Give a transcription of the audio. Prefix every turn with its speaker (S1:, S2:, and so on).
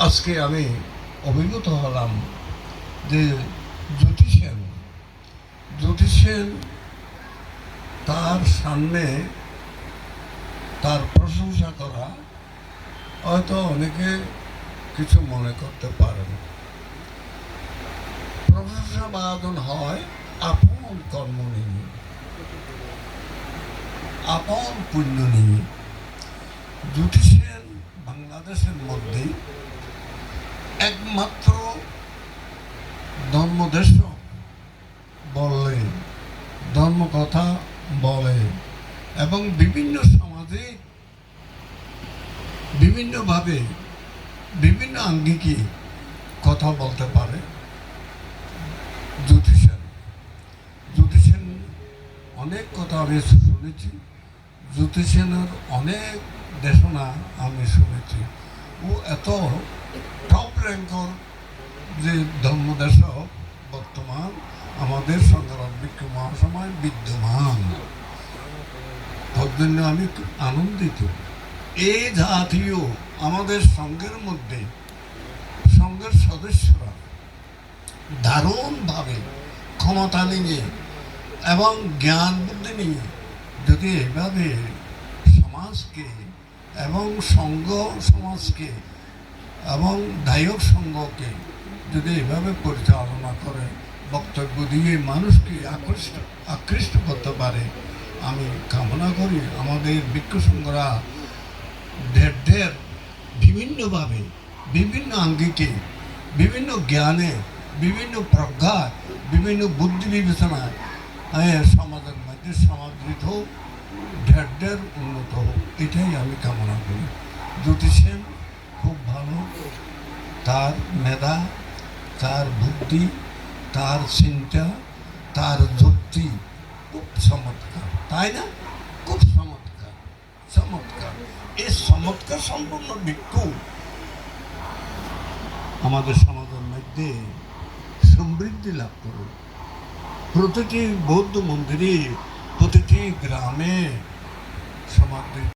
S1: আজকে আমি অভিভূত হলাম যে জ্যোতিষের তার সামনে তার প্রশংসা করা হয়তো অনেকে কিছু মনে করতে পারেন। প্রশংসা বাদন হয় আপন কর্ম নিয়ে, আপন পুণ্য নিয়ে। জ্যোতিষের বাংলাদেশের মধ্যে একমাত্র ধর্মদেশ বলে, ধর্মকথা বলে এবং বিভিন্ন সমাজে বিভিন্নভাবে বিভিন্ন আঙ্গিকে কথা বলতে পারে। জ্যোতিষের অনেক কথা আমি শুনেছি, জ্যোতিষের অনেক দেশনা আমি শুনেছি। ও এত টপ র্যাঙ্কর যে ধর্মদেশ বর্তমান আমাদের সংগ্রাম বিক্ষু মহাসমায় বিদ্যমান, তার জন্য আমি খুব আনন্দিত। এই জাতীয় আমাদের সংঘের মধ্যে সংঘের সদস্যরা দারুণভাবে ক্ষমতা নিয়ে এবং জ্ঞান বুদ্ধি নিয়ে যদি এভাবে সমাজকে এবং সংঘ সমাজকে এবং দায়ক সংঘকে যদি এভাবে পরিচালনা করে, বক্তব্য দিয়ে মানুষকে আকৃষ্ট করতে পারে, আমি কামনা করি আমাদের ভিক্ষু সংঘরা ঢের বিভিন্নভাবে বিভিন্ন আঙ্গিকে বিভিন্ন জ্ঞানে বিভিন্ন প্রজ্ঞা বিভিন্ন বুদ্ধি বিবেচনায় সমাজের মধ্যে সমাদৃত ঢের উন্নত হোক, এটাই আমি কামনা করি। জ্যোতিষের খুব ভালো, তার মেধা, তার বুদ্ধি, তার চিন্তা, তার যুক্তি খুব চমৎকার, তাই না? খুব চমৎকার চমৎকার। এই চমৎকার সম্পূর্ণ ভিক্ষু আমাদের সমাজের মধ্যে সমৃদ্ধি লাভ করুন। প্রতিটি বৌদ্ধ মন্দিরে, প্রতিটি গ্রামে সমাধি